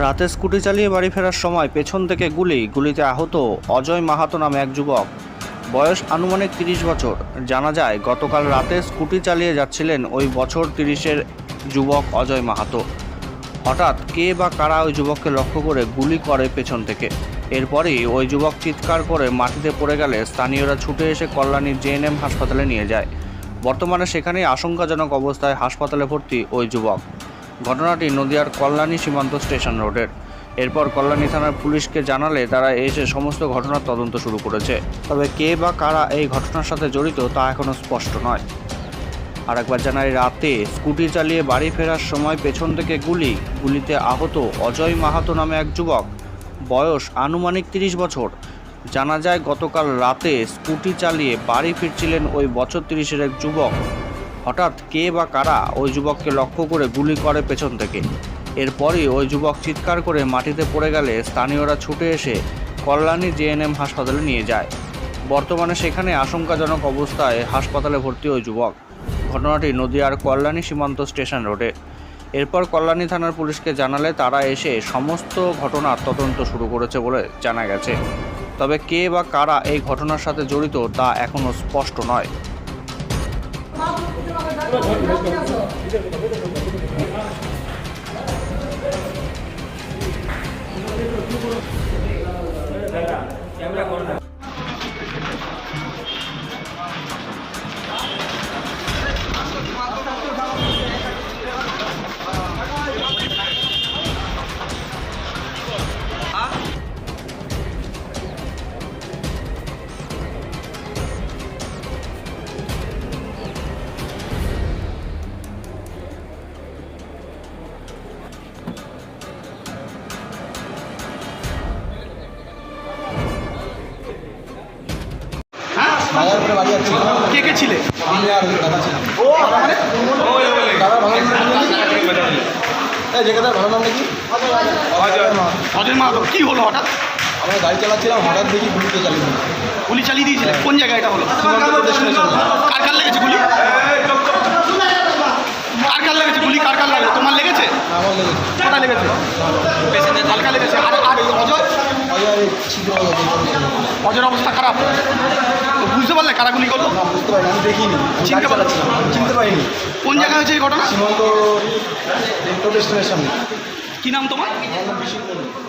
রাতে স্কুটি চালিয়ে বাড়ি ফেরার সময় পেছন থেকে গুলিতে আহত অজয় মাহাতো নামে এক যুবক। বয়স আনুমানিক ৩০ বছর। জানা যায় গতকাল রাতে স্কুটি চালিয়ে যাচ্ছিলেন ওই বছর ৩০-এর যুবক অজয় মাহাতো। হঠাৎ কে বা কারা ওই যুবককে লক্ষ্য করে গুলি করে পেছন থেকে। এরপরই ওই যুবক চিৎকার করে মাটিতে পড়ে গেলে স্থানীয়রা ছুটে এসে কল্যাণীর জেএনএম হাসপাতালে নিয়ে যায়। বর্তমানে সেখানেই আশঙ্কাজনক অবস্থায় হাসপাতালে ভর্তি ওই যুবক। ঘটনাটি নদিয়ার কল্যাণী সীমান্ত স্টেশন রোডের। এরপর কল্যাণী থানার পুলিশকে জানালে তারা এসে সমস্ত ঘটনার তদন্ত শুরু করেছে। তবে কে বা কারা এই ঘটনার সাথে জড়িত তা এখনও স্পষ্ট নয়। আর একবার জানাই, রাতে স্কুটি চালিয়ে বাড়ি ফেরার সময় পেছন থেকে গুলিতে আহত অজয় মাহাতো নামে এক যুবক। বয়স আনুমানিক ৩০ বছর। জানা যায় গতকাল রাতে স্কুটি চালিয়ে বাড়ি ফিরছিলেন ওই বছর ৩০-এর এক যুবক। হঠাৎ কে বা কারা ওই যুবককে লক্ষ্য করে গুলি করে পেছন থেকে। এরপরই ওই যুবক চিৎকার করে মাটিতে পড়ে গেলে স্থানীয়রা ছুটে এসে কল্যাণী জেএনএম হাসপাতালে নিয়ে যায়। বর্তমানে সেখানে আশঙ্কাজনক অবস্থায় হাসপাতালে ভর্তি ওই যুবক। ঘটনাটি নদিয়ার কল্যাণী সীমান্ত স্টেশন রোডে। এরপর কল্যাণী থানার পুলিশকে জানালে তারা এসে সমস্ত ঘটনার তদন্ত শুরু করেছে বলে জানা গেছে। তবে কে বা কারা এই ঘটনার সাথে জড়িত তা এখনও স্পষ্ট নয়। বাজার করে বাড়ি যাচ্ছি। কে কে ছিলে? আমি আর দাদা ছিলাম। দাদা ভালো জায়গাটা ভালো নাম নাকি অজয় মাহাতো। কি হলো হঠাৎ? আমরা গাড়ি চালাচ্ছিলাম, হঠাৎ দেখি গুলিতে চালিয়ে দিই। গুলি চালিয়ে দিয়েছিলে? কোন জায়গায় এটা হলো? কার কার লেগেছে গুলি? কার কার লেগেছে গুলি? কার কার লাগলো? তোমার লেগেছে? আমার লেগেছে। কোথায় লেগেছে? হালকা লেগেছে। আর এই অজয়? অজয় ছিদ্র অজয়ের অবস্থা খারাপ। তো বুঝতে পারলে কারা গুলি করলো? না, বুঝতে পারিনি, আমি দেখিনি। চিনতে চালাচ্ছিলাম, আমি চিনতে পারিনি। কোন জায়গায় হয়েছে এই ঘটনা? সীমান্ত রেলওয়ে স্টেশনের সামনে। কি নাম তোমার? আমার নাম বিশ্বজিৎ।